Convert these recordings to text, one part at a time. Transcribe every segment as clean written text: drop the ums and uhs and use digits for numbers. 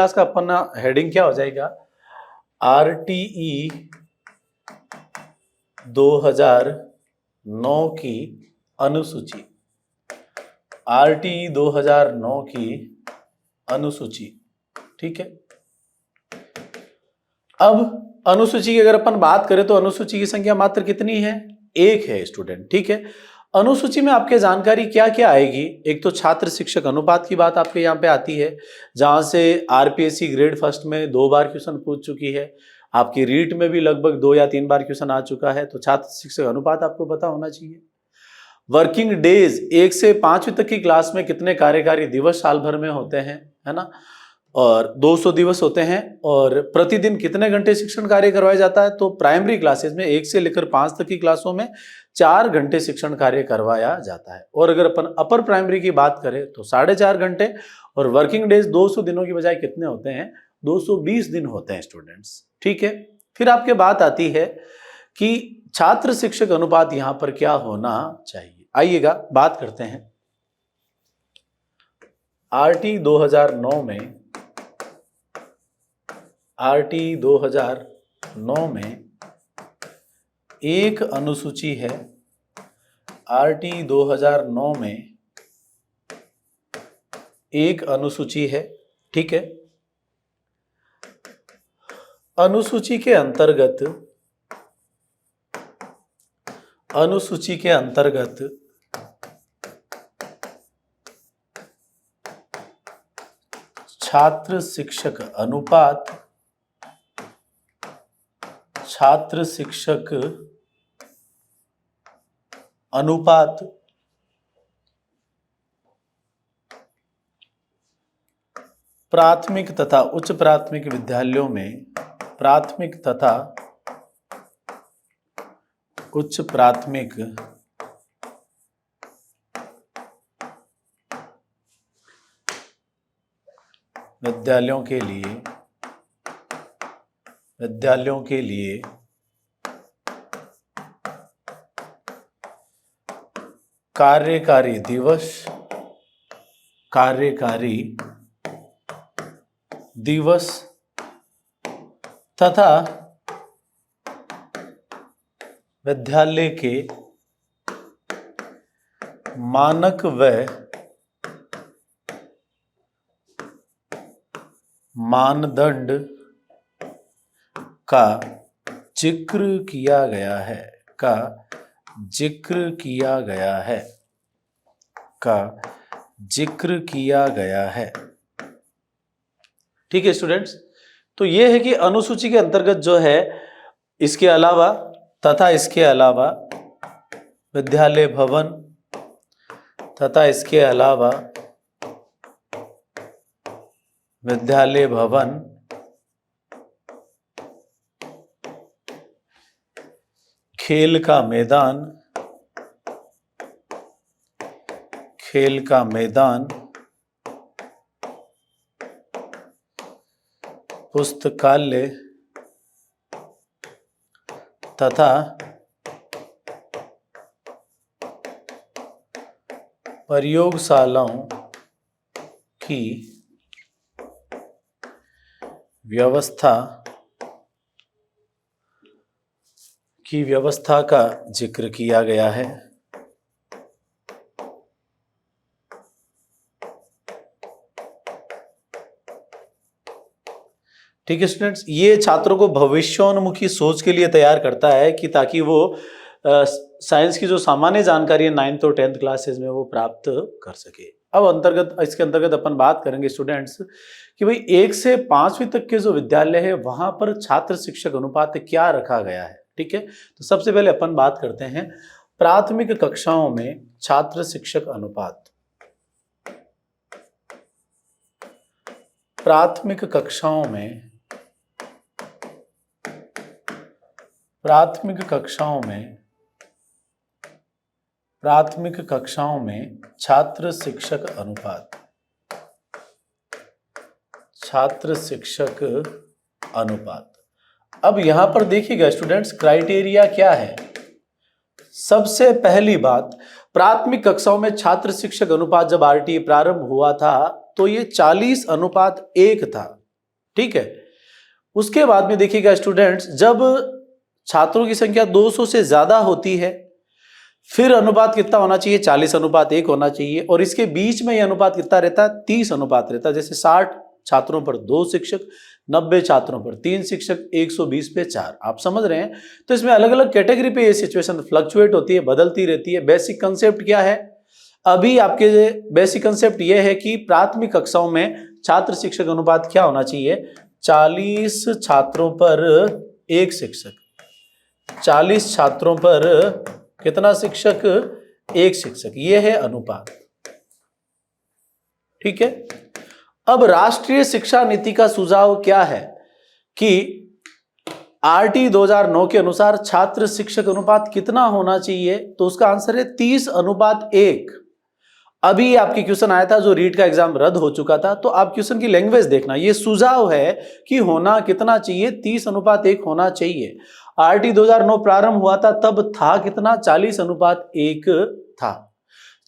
Class का अपना heading क्या हो जाएगा, RTE 2009 की अनुसूची। RTE 2009 की अनुसूची, ठीक है। अब अनुसूची की अगर अपन बात करें तो अनुसूची की संख्या मात्र कितनी है, एक है स्टूडेंट, ठीक है। अनुसूची में आपके जानकारी क्या क्या आएगी, एक तो छात्र शिक्षक अनुपात की बात आपके यहाँ पे आती है, जहां से RPSC ग्रेड फर्स्ट में 2 बार क्वेश्चन पूछ चुकी है, आपकी रीट में भी लगभग 2 या 3 बार क्वेश्चन आ चुका है, तो छात्र शिक्षक अनुपात आपको पता होना चाहिए। वर्किंग डेज 1 से 5वीं तक की क्लास में कितने कार्यकारी दिवस साल भर में होते हैं, है ना, और 200 दिवस होते हैं, और प्रतिदिन कितने घंटे शिक्षण कार्य करवाया जाता है, तो प्राइमरी क्लासेस में 1 से लेकर 5 तक की क्लासों में 4 घंटे शिक्षण कार्य करवाया जाता है। और अगर अपन अपर प्राइमरी की बात करें तो 4.5 घंटे, और वर्किंग डेज 200 दिनों की बजाय कितने होते हैं, 220 दिन होते हैं स्टूडेंट्स, ठीक है। फिर आपके बात आती है कि छात्र शिक्षक अनुपात यहां पर क्या होना चाहिए। आइएगा बात करते हैं। RTE 2009 में एक अनुसूची है, RTE 2009 में एक अनुसूची है, ठीक है। अनुसूची के अंतर्गत छात्र शिक्षक अनुपात प्राथमिक तथा उच्च प्राथमिक विद्यालयों में, प्राथमिक तथा उच्च प्राथमिक विद्यालयों के लिए कार्यकारी दिवस तथा विद्यालय के मानक व मानदंड का जिक्र किया गया है, ठीक है स्टूडेंट्स। तो यह है कि अनुसूची के अंतर्गत जो है, इसके अलावा विद्यालय भवन तथा इसके अलावा विद्यालय भवन, खेल का मैदान, पुस्तकालय तथा प्रयोगशालाओं की व्यवस्था का जिक्र किया गया है। ठीक है स्टूडेंट्स, ये छात्रों को भविष्योन्मुखी सोच के लिए तैयार करता है कि ताकि वो साइंस की जो सामान्य जानकारी है 9th और 10th क्लासेस में वो प्राप्त कर सके। अब इसके अंतर्गत अपन बात करेंगे स्टूडेंट्स कि भाई 1 से 5वीं तक के जो विद्यालय है वहां पर छात्र शिक्षक अनुपात क्या रखा गया है, ठीक है। तो सबसे पहले अपन बात करते हैं प्राथमिक कक्षाओं में छात्र शिक्षक अनुपात। प्राथमिक कक्षाओं में छात्र शिक्षक अनुपात। अब यहां पर देखिएगा स्टूडेंट्स, क्राइटेरिया क्या है। सबसे पहली बात, प्राथमिक कक्षाओं में छात्र शिक्षक अनुपात जब RTE प्रारंभ हुआ था तो ये 40:1 था, ठीक है। उसके बाद में देखिएगा स्टूडेंट्स, जब छात्रों की संख्या 200 से ज्यादा होती है फिर अनुपात कितना होना चाहिए, 40:1 होना चाहिए। और इसके बीच में यह अनुपात कितना रहता है, 30 रहता है। जैसे 60 छात्रों पर 2 शिक्षक, 90 छात्रों पर 3 शिक्षक, 120 पे 4। आप समझ रहे हैं। तो इसमें अलग अलग कैटेगरी पे ये सिचुएशन फ्लक्चुएट होती है, बदलती रहती है। बेसिक कंसेप्ट क्या है, अभी आपके बेसिक कंसेप्ट ये है कि प्राथमिक कक्षाओं में छात्र शिक्षक अनुपात क्या होना चाहिए, 40 छात्रों पर 1 शिक्षक, 40 छात्रों पर कितना शिक्षक, 1 शिक्षक, यह है अनुपात। ठीक है। अब राष्ट्रीय शिक्षा नीति का सुझाव क्या है कि आरटी 2009 के अनुसार छात्र शिक्षक अनुपात कितना होना चाहिए, तो उसका आंसर है 30:1। अभी आपकी क्वेश्चन आया था जो रीट का एग्जाम रद्द हो चुका था, तो आप क्वेश्चन की लैंग्वेज देखना, ये सुझाव है कि होना कितना चाहिए, 30:1 होना चाहिए। आरटी 2009 प्रारंभ हुआ था तब था कितना, 40:1 था।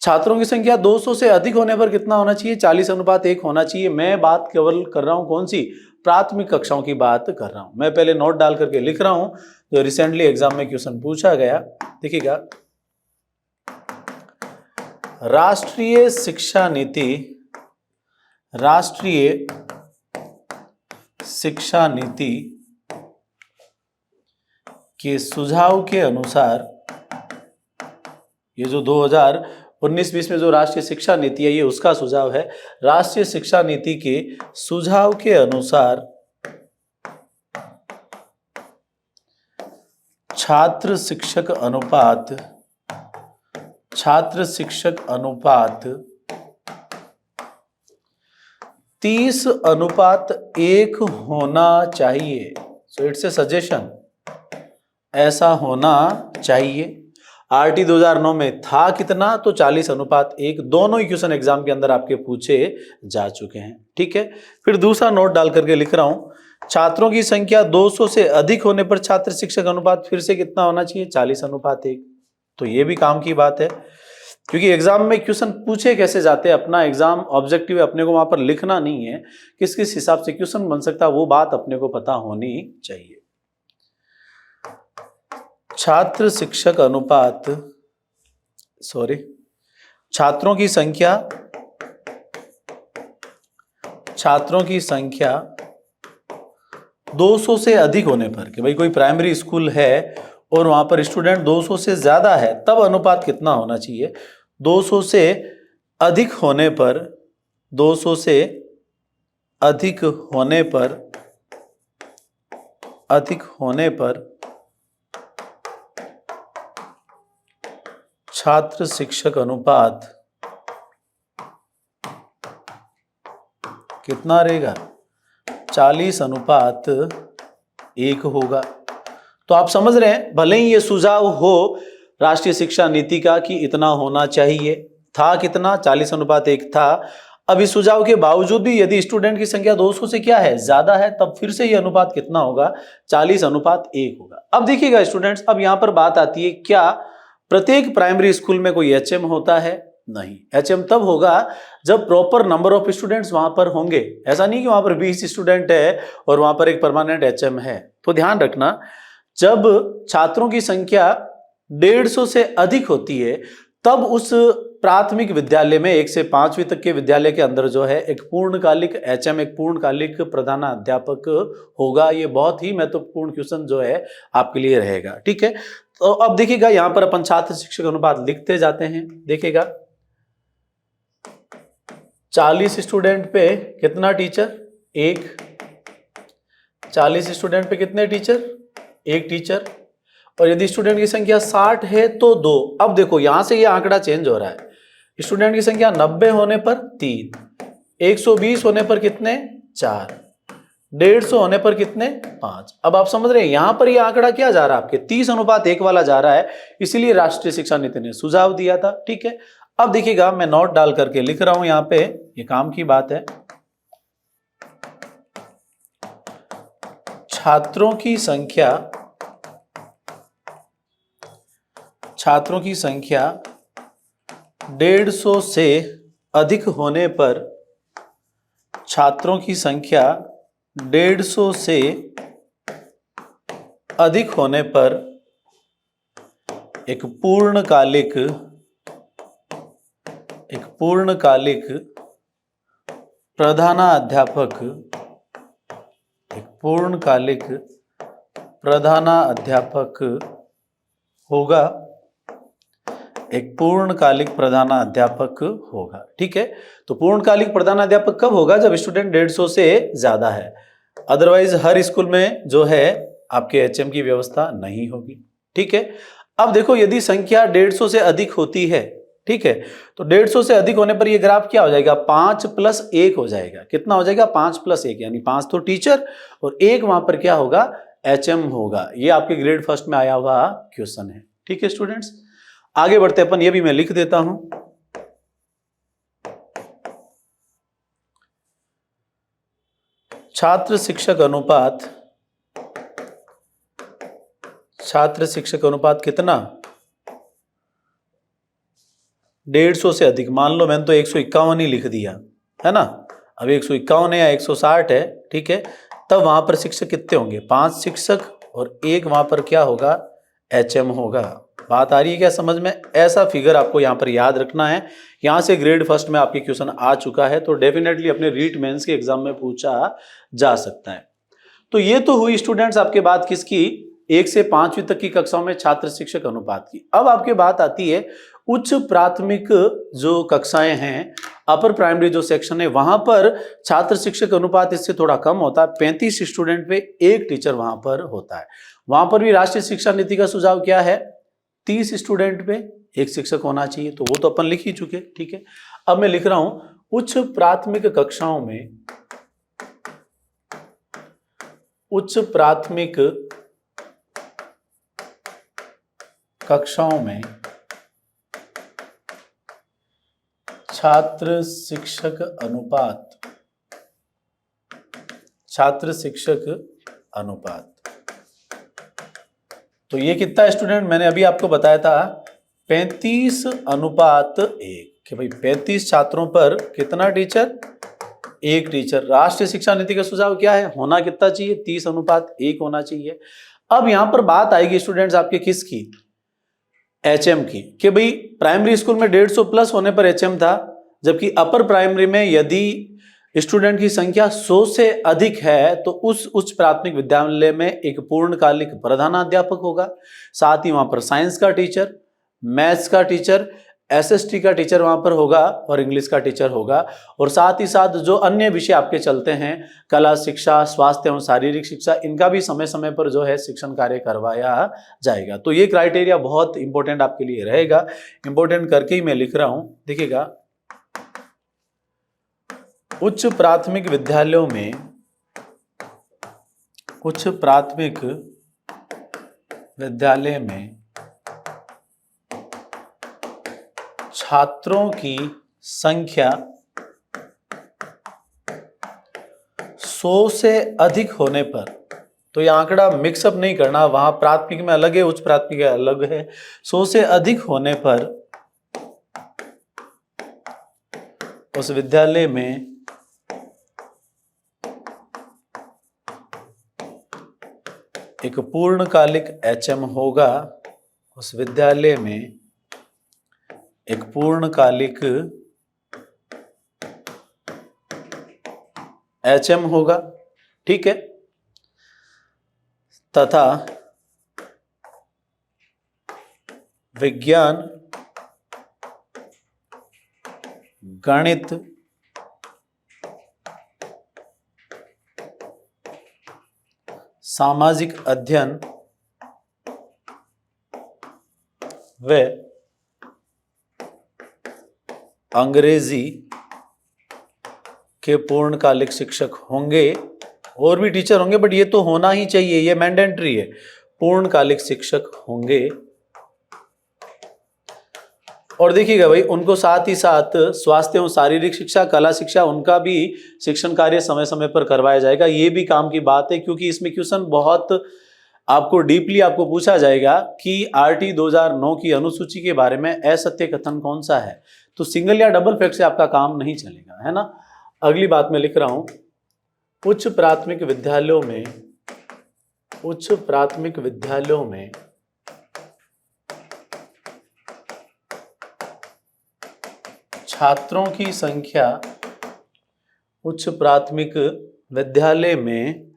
छात्रों की संख्या 200 से अधिक होने पर कितना होना चाहिए, 40:1 होना चाहिए। मैं बात केवल कर रहा हूं कौन सी, प्राथमिक कक्षाओं की बात कर रहा हूं। मैं पहले नोट डाल करके लिख रहा हूं, जो रिसेंटली एग्जाम में क्वेश्चन पूछा गया। देखिएगा, राष्ट्रीय शिक्षा नीति, राष्ट्रीय शिक्षा नीति के सुझाव के अनुसार, ये जो 2019-20 में जो राष्ट्रीय शिक्षा नीति है ये उसका सुझाव है। राष्ट्रीय शिक्षा नीति के सुझाव के अनुसार छात्र शिक्षक अनुपात 30:1 होना चाहिए। सो इट्स ए सजेशन, ऐसा होना चाहिए। आरटी 2009 में था कितना, तो 40:1। दोनों ही क्वेश्चन एग्जाम के अंदर आपके पूछे जा चुके हैं। ठीक है। फिर दूसरा नोट डाल करके लिख रहा हूं, छात्रों की संख्या 200 से अधिक होने पर छात्र शिक्षक अनुपात फिर से कितना होना चाहिए, 40:1। तो ये भी काम की बात है, क्योंकि एग्जाम में क्वेश्चन पूछे कैसे जाते हैं, अपना एग्जाम ऑब्जेक्टिव है, अपने को वहां पर लिखना नहीं है, किस किस हिसाब से क्वेश्चन बन सकता है वो बात अपने को पता होनी चाहिए। छात्र शिक्षक अनुपात, छात्रों की संख्या 200 से अधिक होने पर, कि भाई कोई प्राइमरी स्कूल है और वहां पर स्टूडेंट 200 से ज्यादा है, तब अनुपात कितना होना चाहिए, 200 से अधिक होने पर, 200 से अधिक होने पर छात्र शिक्षक अनुपात कितना रहेगा, 40:1 होगा। तो आप समझ रहे हैं, भले ही ये सुझाव हो राष्ट्रीय शिक्षा नीति का कि इतना होना चाहिए, था कितना, 40:1 था। अब इस सुझाव के बावजूद भी यदि स्टूडेंट की संख्या 200 से क्या है, ज्यादा है, तब फिर से ये अनुपात कितना होगा, 40:1 होगा। अब देखिएगा स्टूडेंट्स, अब यहां पर बात आती है, क्या प्रत्येक प्राइमरी स्कूल में कोई एचएम होता है? नहीं। एचएम तब होगा जब प्रॉपर नंबर ऑफ स्टूडेंट्स वहां पर होंगे। ऐसा नहीं कि वहां पर 20 स्टूडेंट है और वहां पर एक परमानेंट एचएम है। तो ध्यान रखना, जब छात्रों की संख्या 150 से अधिक होती है तब उस प्राथमिक विद्यालय में 1 से 5वीं तक के विद्यालय के अंदर जो है एक पूर्णकालिक एचएम, एक पूर्णकालिक प्रधानाध्यापक होगा। ये बहुत ही महत्वपूर्ण क्वेश्चन जो है आपके लिए रहेगा। ठीक है। तो अब देखिएगा, यहां पर अपन छात्र शिक्षक अनुपात लिखते जाते हैं। देखिएगा, 40 स्टूडेंट पे कितना टीचर, 1। 40 स्टूडेंट पे कितने टीचर, 1 टीचर। और यदि स्टूडेंट की संख्या 60 है तो 2। अब देखो यहां से ये आंकड़ा चेंज हो रहा है। स्टूडेंट की संख्या 90 होने पर 3, 120 होने पर कितने, 4, 150 होने पर कितने, 5। अब आप समझ रहे हैं, यहां पर ये आंकड़ा क्या जा रहा है, आपके 30:1 वाला जा रहा है। इसीलिए राष्ट्रीय शिक्षा नीति ने सुझाव दिया था। ठीक है। अब देखिएगा, मैं नोट डाल करके लिख रहा हूं यहां पे, ये काम की बात है। छात्रों की संख्या 150 से अधिक होने पर छात्रों की संख्या 150 से अधिक होने पर एक पूर्णकालिक प्रधानाध्यापक होगा। एक पूर्णकालिक प्रधानाध्यापक होगा। ठीक है, तो पूर्णकालिक प्रधानाध्यापक कब होगा? जब स्टूडेंट 150 से ज्यादा है। अदरवाइज हर स्कूल में जो है आपके एचएम की व्यवस्था नहीं होगी। ठीक है, अब देखो यदि संख्या 150 से अधिक होती है, ठीक है, तो 150 से अधिक होने पर ये ग्राफ क्या हो जाएगा? 5+1 हो जाएगा। कितना हो जाएगा? 5+1, यानी 5 तो टीचर और 1 वहां पर क्या होगा? एचएम होगा। ये आपके ग्रेड फर्स्ट में आया हुआ क्वेश्चन है। ठीक है स्टूडेंट्स, आगे बढ़ते अपन, ये भी मैं लिख देता हूं। छात्र शिक्षक अनुपात कितना? 150 से अधिक। मान लो मैंने तो 151 ही लिख दिया है ना, अब 151 है या 160 है, ठीक है, तब वहां पर शिक्षक कितने होंगे? 5 शिक्षक और 1 वहां पर क्या होगा? एचएम होगा। बात आ रही है क्या समझ में? ऐसा फिगर आपको यहां पर याद रखना है। यहां से ग्रेड फर्स्ट में आपके क्वेश्चन आ चुका है, तो डेफिनेटली अपने रीट मेंस के एग्जाम में पूछा जा सकता है। तो ये तो हुई स्टूडेंट्स आपके बात किसकी? 1 से 5वीं तक की कक्षाओं में छात्र शिक्षक अनुपात की। अब आपके बात आती है उच्च प्राथमिक जो कक्षाएं हैं, अपर प्राइमरी जो सेक्शन है, वहां पर छात्र शिक्षक अनुपात इससे थोड़ा कम होता है। 35 स्टूडेंट पे 1 टीचर वहां पर होता है। वहां पर भी राष्ट्रीय शिक्षा नीति का सुझाव क्या है? 30 स्टूडेंट पे 1 शिक्षक होना चाहिए, तो वो तो अपन लिख ही चुके। ठीक है, अब मैं लिख रहा हूं उच्च प्राथमिक कक्षाओं में छात्र शिक्षक अनुपात। तो ये कितना स्टूडेंट? मैंने अभी आपको बताया था 35:1 कि भाई 35 छात्रों पर कितना टीचर? 1 टीचर। राष्ट्रीय शिक्षा नीति का सुझाव क्या है? होना कितना चाहिए? 30:1 होना चाहिए। अब यहां पर बात आएगी स्टूडेंट्स आपके किसकी? एचएम की, कि भाई प्राइमरी स्कूल में 150 प्लस होने पर एचएम था, जबकि अपर प्राइमरी में यदि स्टूडेंट की संख्या 100 से अधिक है तो उस उच्च प्राथमिक विद्यालय में एक पूर्णकालिक प्रधानाध्यापक होगा। साथ ही वहां पर साइंस का टीचर, मैथ्स का टीचर, एसएसटी का टीचर वहां पर होगा और इंग्लिश का टीचर होगा। और साथ ही साथ जो अन्य विषय आपके चलते हैं, कला शिक्षा, स्वास्थ्य एवं शारीरिक शिक्षा, इनका भी समय समय पर जो है शिक्षण कार्य करवाया जाएगा। तो ये क्राइटेरिया बहुत इंपॉर्टेंट आपके लिए रहेगा। इंपॉर्टेंट करके ही मैं लिख रहा हूं, देखिएगा। उच्च प्राथमिक विद्यालयों में छात्रों की संख्या 100 से अधिक होने पर, तो यह आंकड़ा मिक्सअप नहीं करना, वहां प्राथमिक में अलग है, उच्च प्राथमिक में अलग है। 100 से अधिक होने पर उस विद्यालय में एक पूर्णकालिक एचएम होगा। उस विद्यालय में एक पूर्णकालिक एचएम होगा। ठीक है, तथा विज्ञान, गणित, सामाजिक अध्ययन व अंग्रेजी के पूर्णकालिक शिक्षक होंगे। और भी टीचर होंगे, बट ये तो होना ही चाहिए, ये मैंडेटरी है। पूर्णकालिक शिक्षक होंगे। और देखिएगा भाई, उनको साथ ही साथ स्वास्थ्य एवं शारीरिक शिक्षा, कला शिक्षा, उनका भी शिक्षण कार्य समय समय पर करवाया जाएगा। ये भी काम की बात है, क्योंकि इसमें क्वेश्चन बहुत आपको डीपली आपको पूछा जाएगा कि आरटी 2009 की अनुसूची के बारे में असत्य कथन कौन सा है। तो सिंगल या डबल फैक्ट से आपका काम नहीं चलेगा, है ना। अगली बात मैं लिख रहा हूं, उच्च प्राथमिक विद्यालयों में छात्रों की संख्या, उच्च प्राथमिक विद्यालय में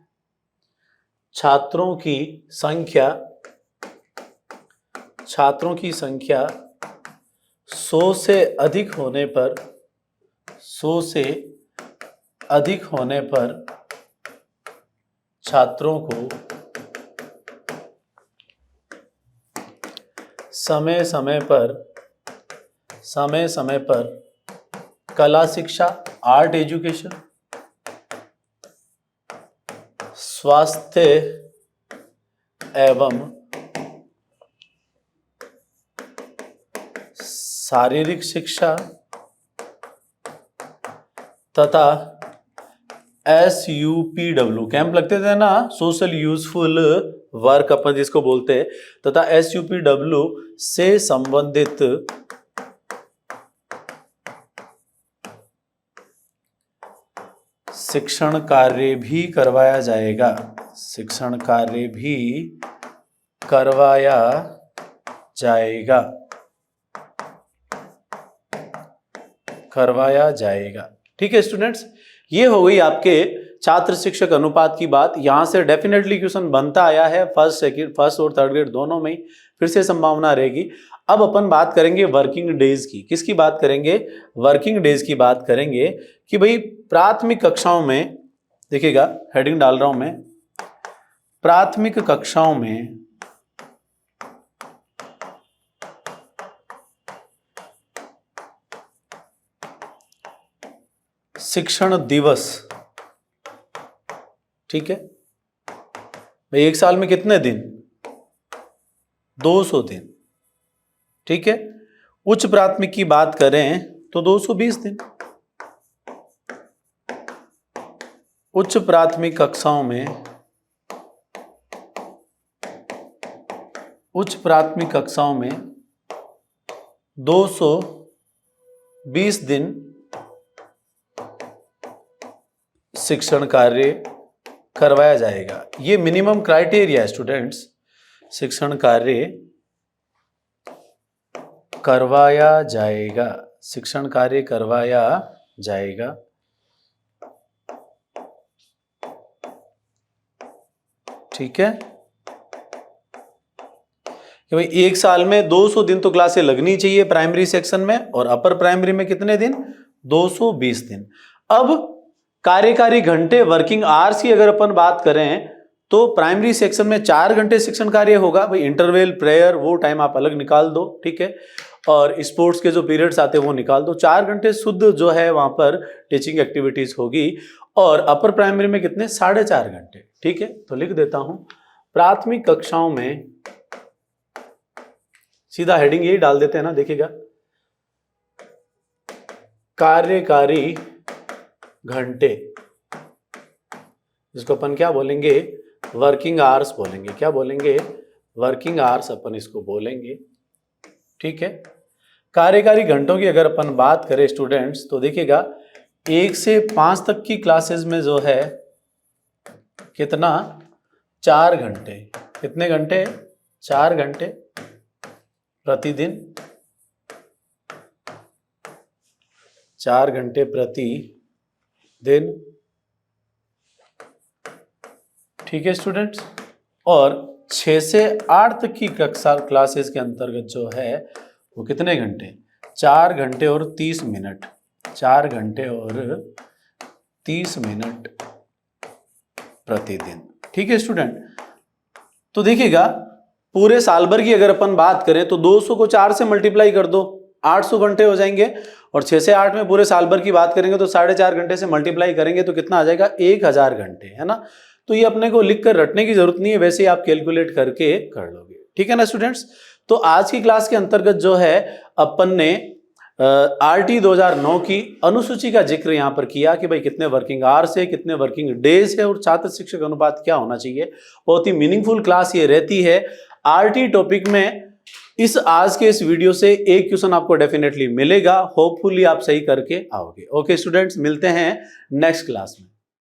छात्रों की संख्या 100 से अधिक होने पर छात्रों को समय समय पर कला शिक्षा, आर्ट एजुकेशन, स्वास्थ्य एवं शारीरिक शिक्षा तथा SUPW कैंप लगते थे ना, सोशल यूजफुल वर्क अपन जिसको बोलते हैं, तथा SUPW से संबंधित शिक्षण कार्य भी करवाया जाएगा। ठीक है स्टूडेंट्स, ये हो गई आपके छात्र शिक्षक अनुपात की बात। यहां से डेफिनेटली क्वेश्चन बनता आया है फर्स्ट और थर्ड ग्रेड दोनों में ही, फिर से संभावना रहेगी। अब अपन बात करेंगे वर्किंग डेज की। किसकी बात करेंगे? वर्किंग डेज की बात करेंगे कि भाई प्राथमिक कक्षाओं में, देखिएगा हेडिंग डाल रहा हूं मैं, प्राथमिक कक्षाओं में शिक्षण दिवस, ठीक है भाई, एक साल में कितने दिन? 200 दिन, ठीक है। उच्च प्राथमिक की बात करें तो 220 दिन। उच्च प्राथमिक कक्षाओं में 220 दिन शिक्षण कार्य करवाया जाएगा। ये मिनिमम क्राइटेरिया है स्टूडेंट्स, शिक्षण कार्य करवाया जाएगा। ठीक है कि भाई एक साल में 200 दिन तो क्लासें लगनी चाहिए प्राइमरी सेक्शन में, और अपर प्राइमरी में कितने दिन? 220 दिन। अब कार्यकारी घंटे, वर्किंग आवर्स की अगर अपन बात करें तो प्राइमरी सेक्शन में 4 घंटे शिक्षण कार्य होगा भाई, इंटरवल प्रेयर वो टाइम आप अलग निकाल दो, ठीक है, और स्पोर्ट्स के जो पीरियड्स आते हैं वो निकाल दो। 4 घंटे शुद्ध जो है वहां पर टीचिंग एक्टिविटीज होगी। और अपर प्राइमरी में कितने? 4.5 घंटे, ठीक है। तो लिख देता हूं, प्राथमिक कक्षाओं में, सीधा हेडिंग यही डाल देते हैं ना, देखिएगा कार्यकारी घंटे, जिसको अपन क्या बोलेंगे? वर्किंग आवर्स बोलेंगे। क्या बोलेंगे? वर्किंग आवर्स अपन इसको बोलेंगे, ठीक है। कार्यकारी घंटों की अगर अपन बात करें स्टूडेंट्स तो देखिएगा 1 से 5 तक की क्लासेस में जो है कितना? 4 घंटे। कितने घंटे? 4 घंटे प्रतिदिन, 4 घंटे प्रतिदिन, ठीक है स्टूडेंट्स। और 6 से 8 तक की कक्षा क्लासेस के अंतर्गत जो है वो कितने घंटे? 4 घंटे और 30 मिनट। 4 घंटे और 30 मिनट प्रतिदिन, ठीक है स्टूडेंट। तो देखिएगा पूरे साल भर की अगर अपन बात करें तो 200 को 4 से मल्टीप्लाई कर दो, 800 घंटे हो जाएंगे। और 6 से 8 में पूरे साल भर की बात करेंगे तो 4.5 घंटे से मल्टीप्लाई करेंगे तो कितना आ जाएगा? 1000 घंटे, है ना। तो ये अपने को लिख कर रटने की जरूरत नहीं है, वैसे ही आप कैलकुलेट करके कर लोगे, ठीक है ना स्टूडेंट्स। तो आज की क्लास के अंतर्गत जो है अपन ने RT 2009 की अनुसूची का जिक्र यहाँ पर किया कि भाई कितने वर्किंग आवर्स है, कितने वर्किंग डेज है और छात्र शिक्षक अनुपात क्या होना चाहिए। बहुत ही मीनिंगफुल क्लास ये रहती है। RT टॉपिक में आज के इस वीडियो से एक क्वेश्चन आपको डेफिनेटली मिलेगा, होपफुली आप सही करके आओगे। ओके स्टूडेंट्स, मिलते हैं नेक्स्ट क्लास में।